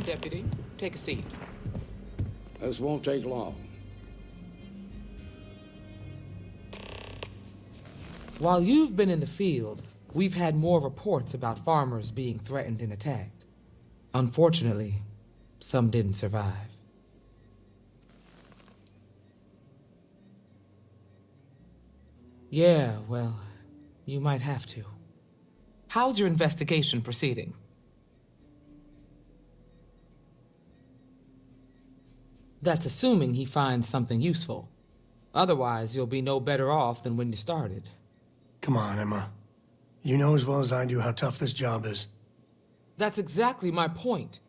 Deputy. Take a seat. This won't take long. While you've been in the field, we've had more reports about farmers being threatened and attacked. Unfortunately, some didn't survive. Yeah, well, you might have to. How's your investigation proceeding? That's assuming he finds something useful. Otherwise, you'll be no better off than when you started. Come on, Emma. You know as well as I do how tough this job is. That's exactly my point.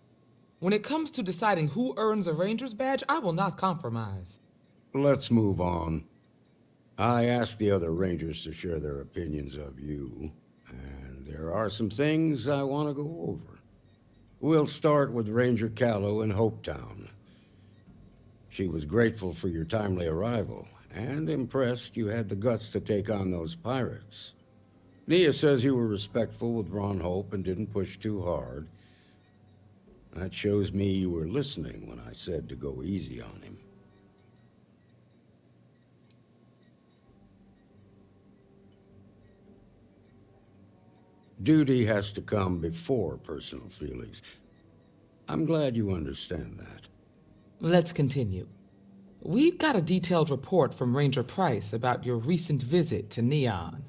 When it comes to deciding who earns a Ranger's badge, I will not compromise. Let's move on. I asked the other Rangers to share their opinions of you, and there are some things I want to go over. We'll start with Ranger Callow in Hopetown. She was grateful for your timely arrival, and impressed you had the guts to take on those pirates. Nia says you were respectful with Ron Hope and didn't push too hard. That shows me you were listening when I said to go easy on him. Duty has to come before personal feelings. I'm glad you understand that. Let's continue. We've got a detailed report from Ranger Price about your recent visit to Neon.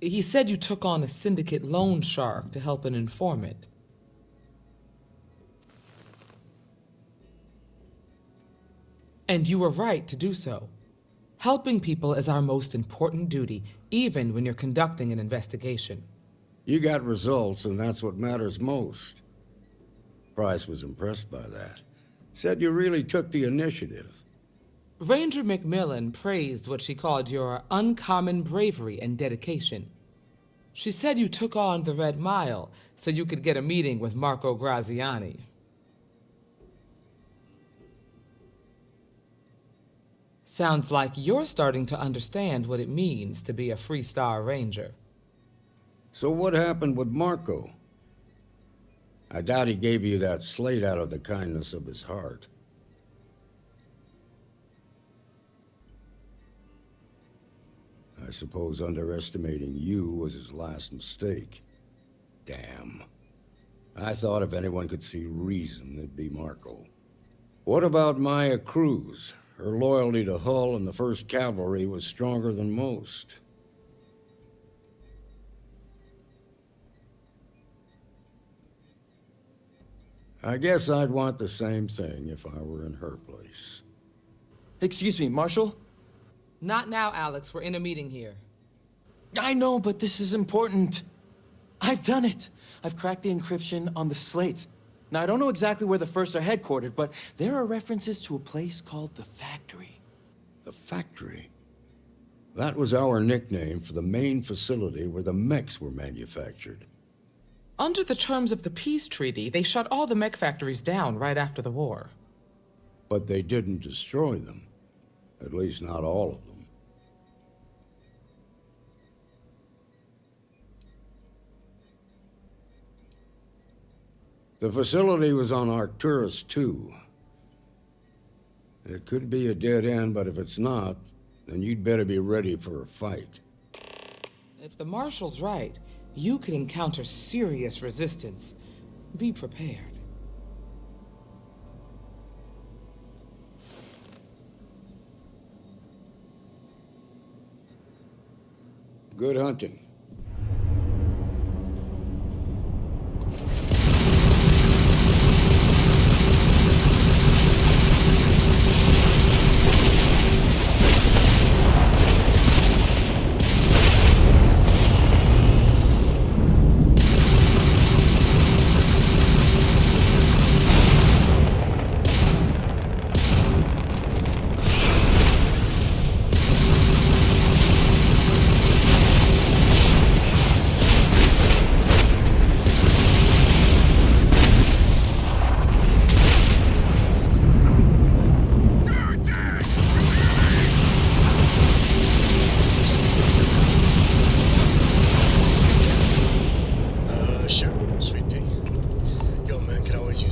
He said you took on a syndicate loan shark to help an informant. And you were right to do so. Helping people is our most important duty, even when you're conducting an investigation. You got results, and that's what matters most. Price was impressed by that. Said you really took the initiative. Ranger McMillan praised what she called your uncommon bravery and dedication. She said you took on the Red Mile so you could get a meeting with Marco Graziani. Sounds like you're starting to understand what it means to be a Freestar Ranger. So what happened with Marco? I doubt he gave you that slate out of the kindness of his heart. I suppose underestimating you was his last mistake. Damn. I thought if anyone could see reason, it'd be Marco. What about Maya Cruz? Her loyalty to Hull and the 1st Cavalry was stronger than most. I guess I'd want the same thing if I were in her place. Excuse me, Marshal? Not now, Alex. We're in a meeting here. I know, but this is important. I've done it. I've cracked the encryption on the slates. Now, I don't know exactly where the First are headquartered, but there are references to a place called the Factory. The Factory? That was our nickname for the main facility where the mechs were manufactured. Under the terms of the peace treaty, they shut all the mech factories down right after the war. But they didn't destroy them. At least not all of them. The facility was on Arcturus 2. It could be a dead end, but if it's not, then you'd better be ready for a fight. If the Marshal's right, you could encounter serious resistance. Be prepared. Good hunting.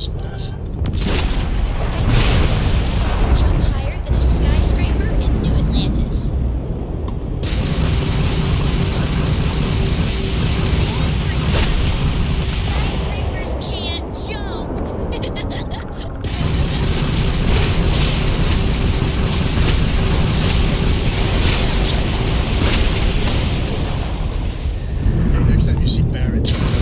is enough. Jump higher than a skyscraper in New Atlantis. Skyscrapers can't jump. Hey, next time you see Barrett, jump over.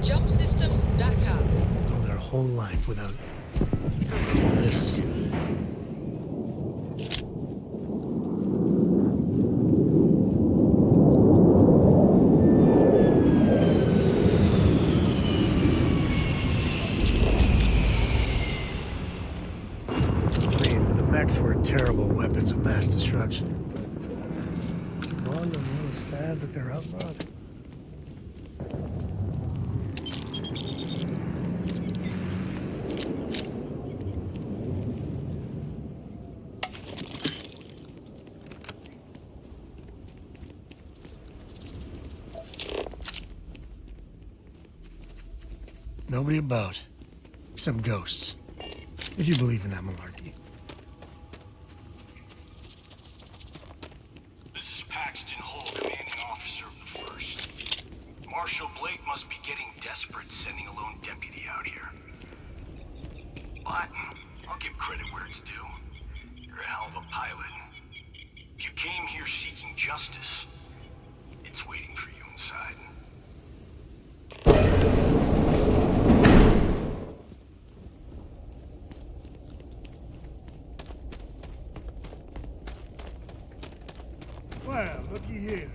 Jump systems back up. Go their whole life without this. I mean, the mechs were terrible weapons of mass destruction, but it's wrong and a little sad that they're outlawed. Nobody about, except ghosts. If you believe in that malarkey. This is Paxton Hull, commanding officer of the 1st. Marshal Blake must be getting desperate sending a lone deputy out here. But I'll give credit where it's due. You're a hell of a pilot. If you came here seeking justice. It's waiting for you inside. Well, looky here.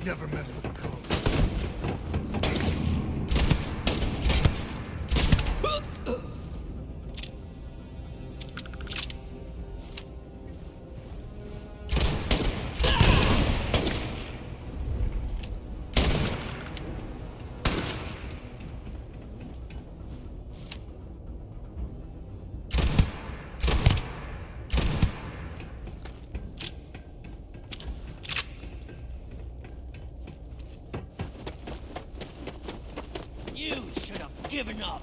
Never mess with the code. You should have given up.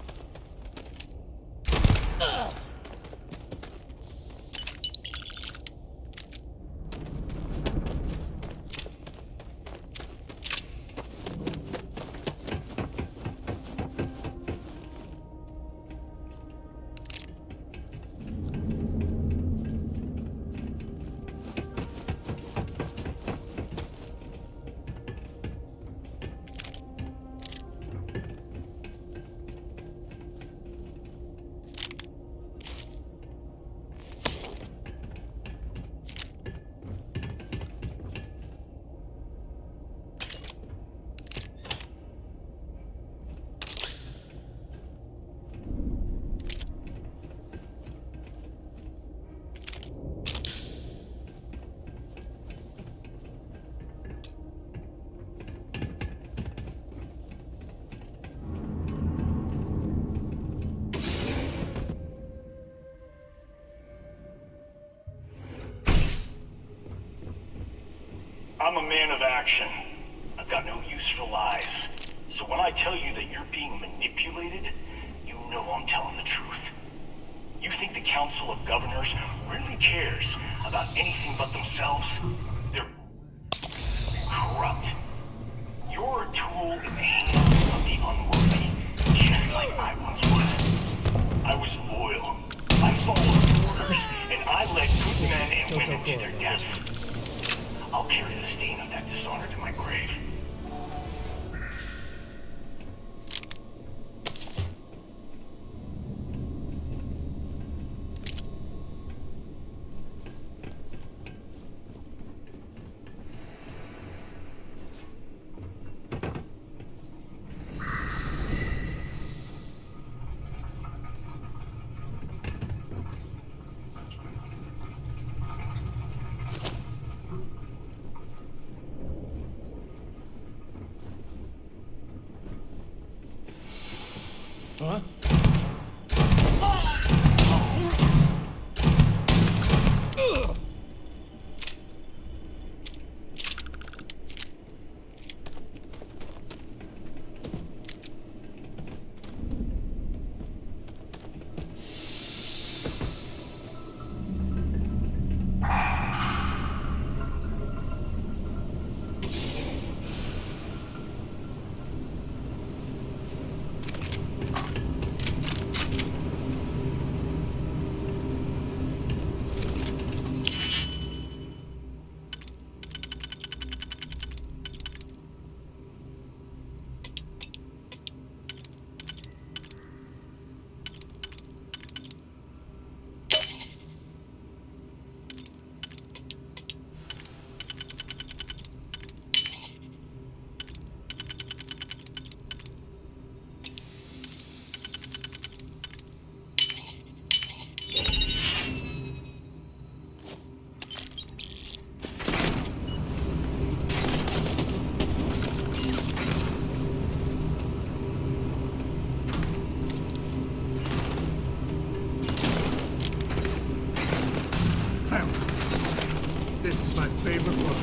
I'm a man of action. I've got no use for lies. So when I tell you that you're being manipulated, you know I'm telling the truth. You think the Council of Governors really cares about anything but themselves? They're corrupt. You're a tool in the hands of the unworthy, just like I once was. I was loyal. I followed orders, and I led good men and women to their deaths. I'll carry the stain of that dishonor to my grave. Huh? This is my favorite part.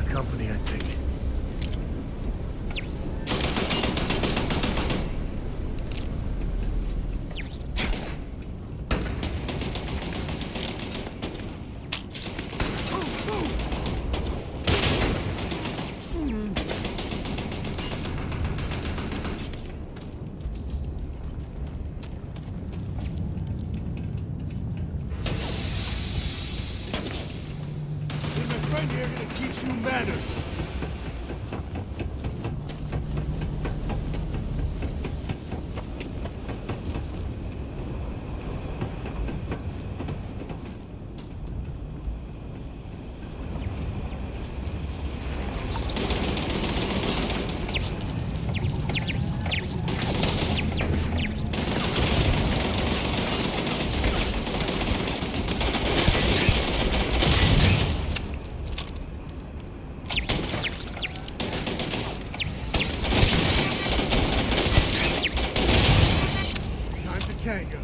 Company, I think. Here to teach you manners. Tango.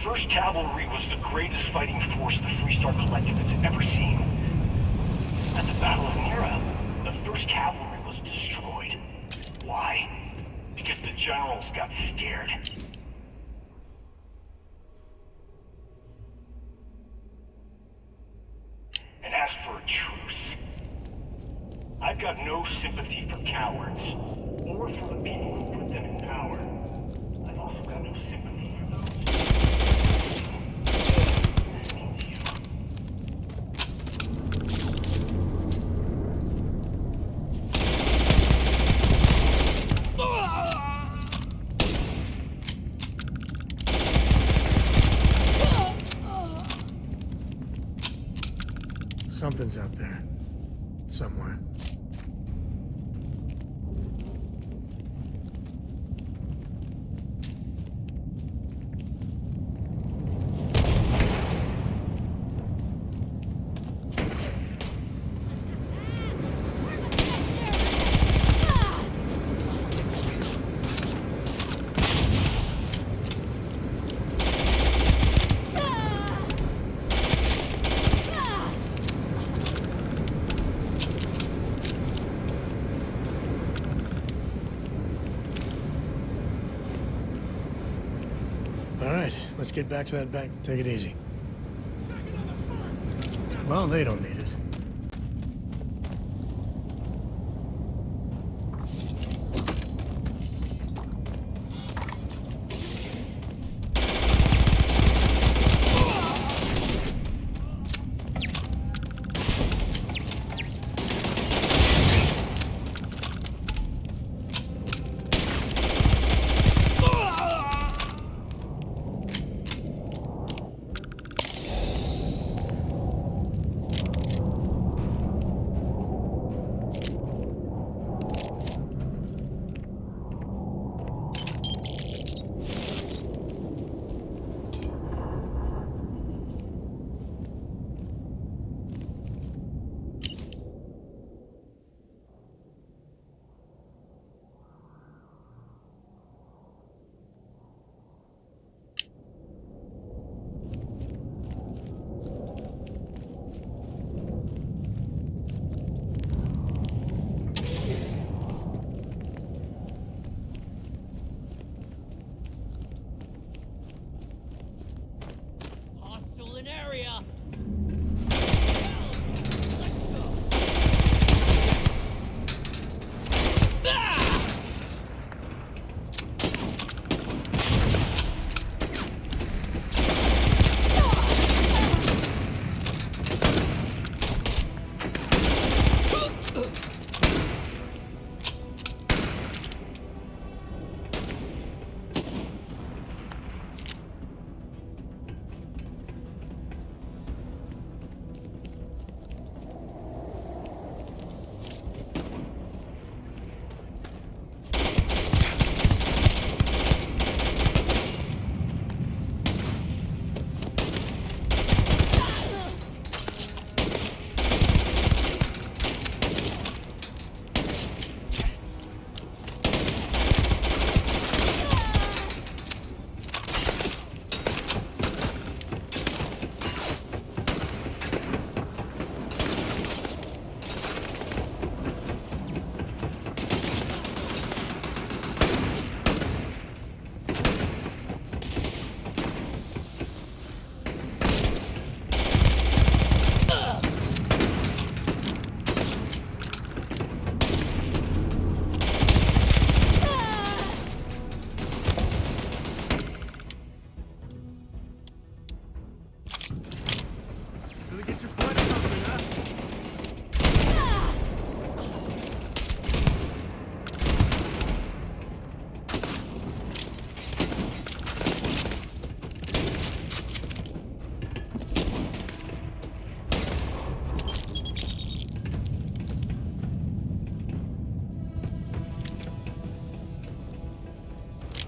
1st Cavalry was the greatest fighting force the Freestar Collective has ever seen. At the Battle of Nira, the 1st Cavalry was destroyed. Why? Because the generals got scared. And asked for a truce. I've got no sympathy for cowards, or for the people who put them in power. I've also got no sympathy for those that means you. Something's out there. Somewhere. All right, let's get back to that bank. Take it easy. Well, they don't need it. Hostile in area.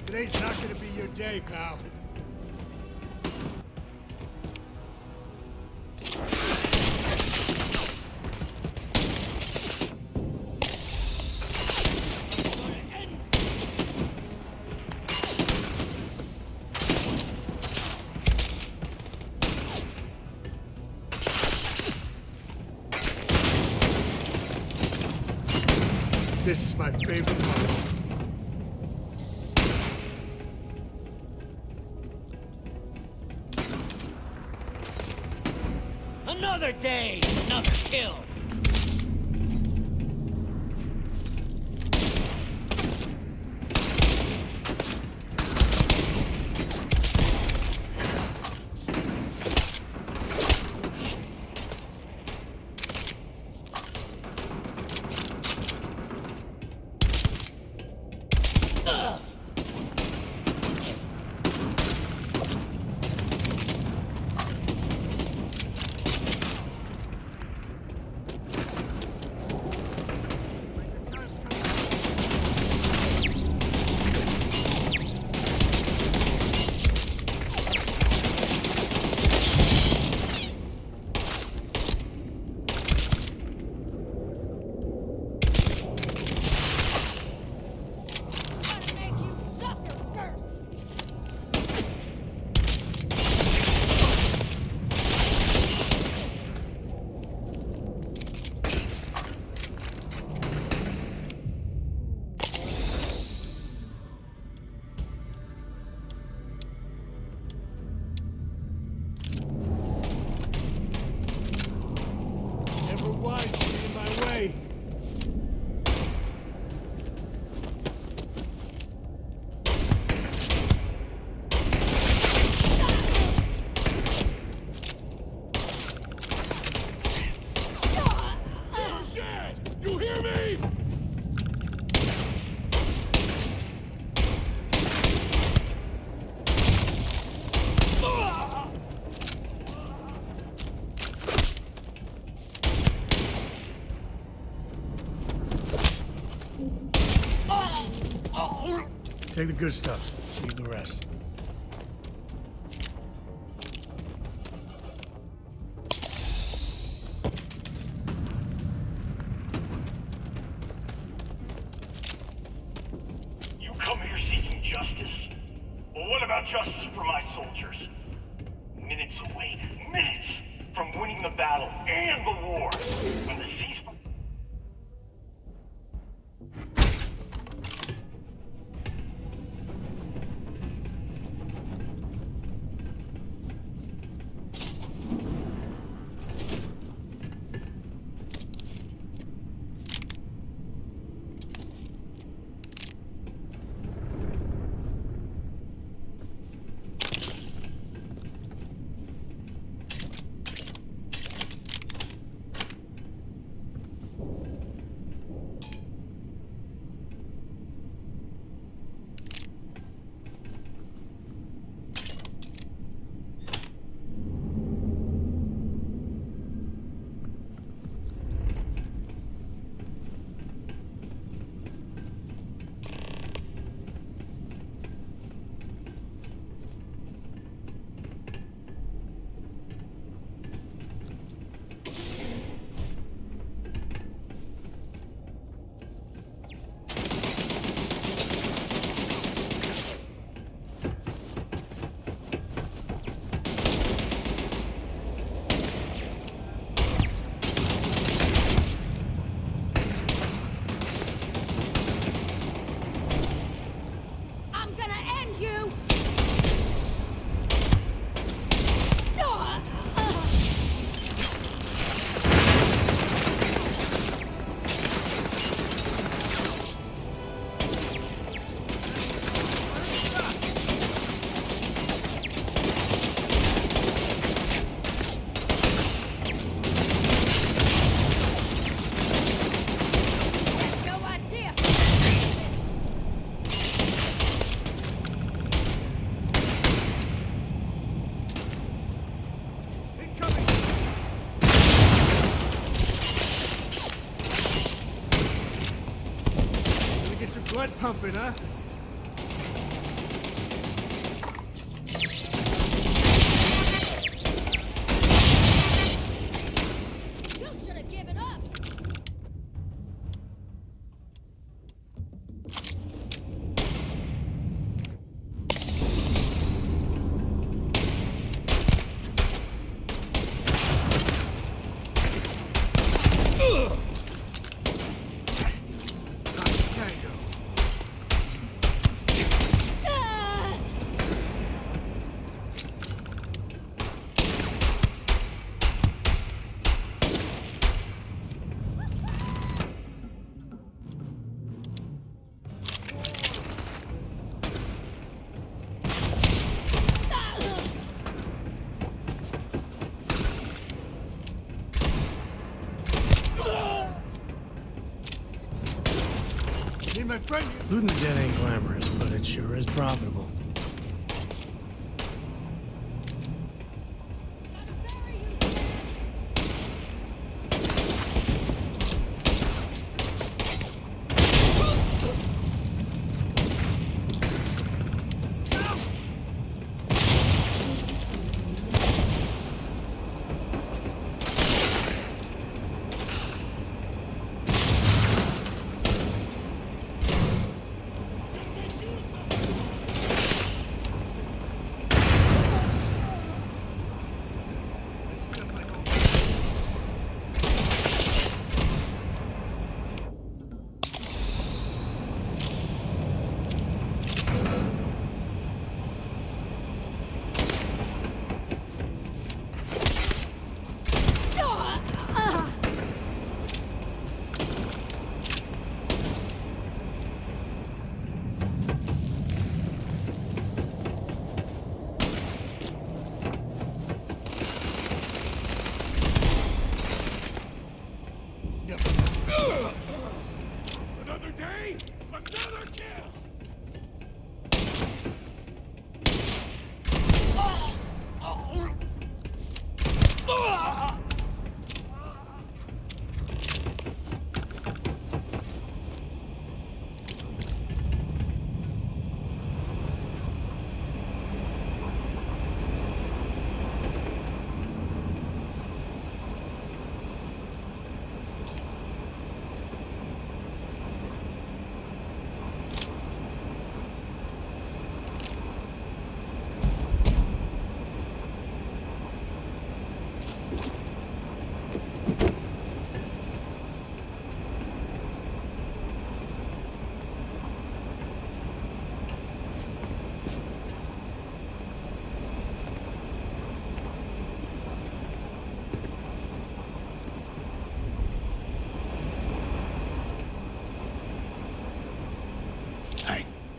Today's not gonna be your day, pal. This is my favorite part. Another day, another kill. Gotta make you suffer first. Never wise to be in my way. Dad, you hear me? Take the good stuff. Leave the rest. You come here seeking justice? Well, what about justice for my soldiers? Minutes away, minutes from winning the battle and the war. When the ceasefire... I'm gonna end you! No idea! Incoming! Gonna get your blood pumping, huh? You should have given up! Looting the dead ain't glamorous, but it sure is profitable.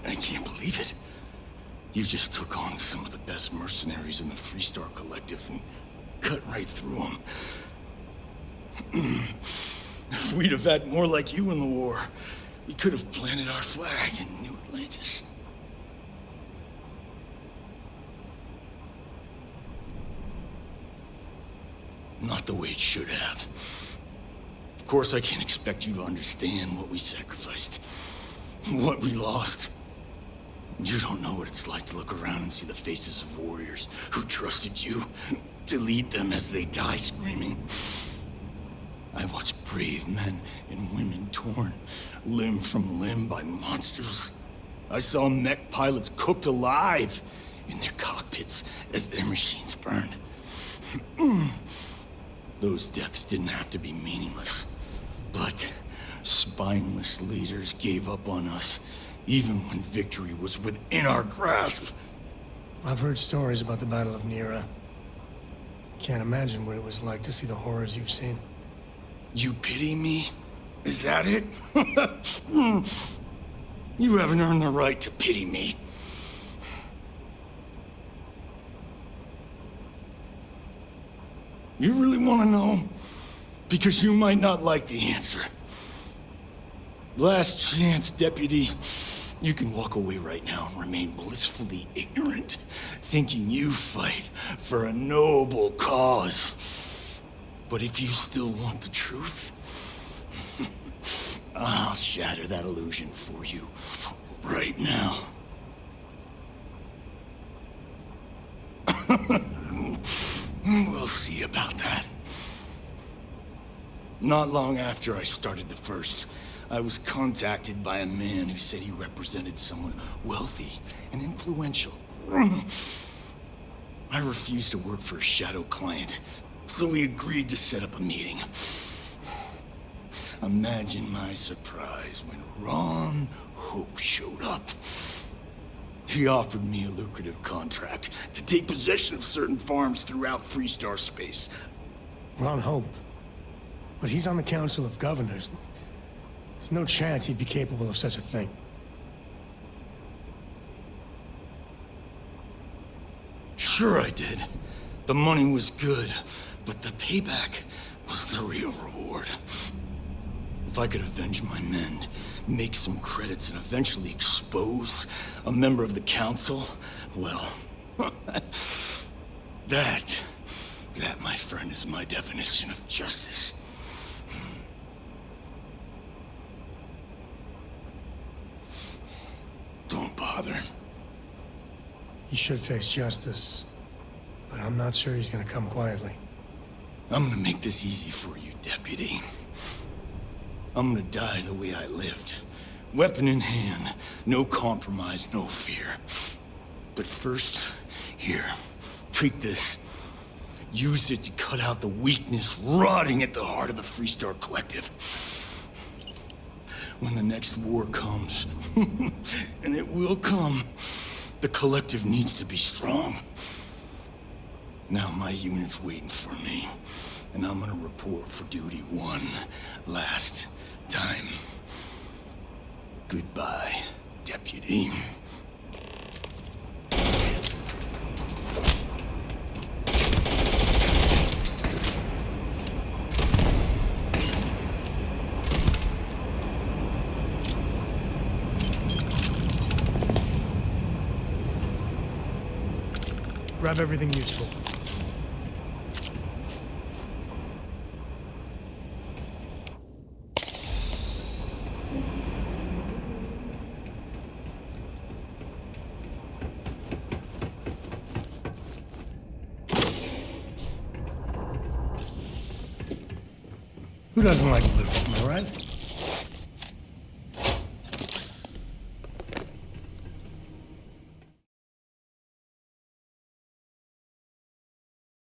I can't believe it. You just took on some of the best mercenaries in the Freestar Collective and cut right through them. If we'd have had more like you in the war, we could have planted our flag in New Atlantis. Not the way it should have. Of course, I can't expect you to understand what we sacrificed, what we lost. You don't know what it's like to look around and see the faces of warriors who trusted you to lead them as they die screaming. I watched brave men and women torn limb from limb by monsters. I saw mech pilots cooked alive in their cockpits as their machines burned. Those deaths didn't have to be meaningless, but spineless leaders gave up on us even when victory was within our grasp. I've heard stories about the Battle of Nira. Can't imagine what it was like to see the horrors you've seen. You pity me? Is that it? You haven't earned the right to pity me. You really want to know? Because you might not like the answer. Last chance, Deputy. You can walk away right now and remain blissfully ignorant, thinking you fight for a noble cause. But if you still want the truth, I'll shatter that illusion for you right now. We'll see about that. Not long after I started the first, I was contacted by a man who said he represented someone wealthy and influential. I refused to work for a shadow client, so he agreed to set up a meeting. Imagine my surprise when Ron Hope showed up. He offered me a lucrative contract to take possession of certain farms throughout Freestar space. Ron Hope. But he's on the Council of Governors. There's no chance he'd be capable of such a thing. Sure I did. The money was good, but the payback was the real reward. If I could avenge my men, make some credits, and eventually expose a member of the council, well, that, my friend, is my definition of justice. Don't bother. He should face justice, but I'm not sure he's gonna come quietly. I'm gonna make this easy for you, Deputy. I'm gonna die the way I lived. Weapon in hand, no compromise, no fear. But first, here, take this. Use it to cut out the weakness rotting at the heart of the Freestar Collective. When the next war comes, and it will come, the Collective needs to be strong. Now my unit's waiting for me, and I'm gonna report for duty one last time. Goodbye, Deputy. Grab everything useful. Who doesn't like loot, am I right?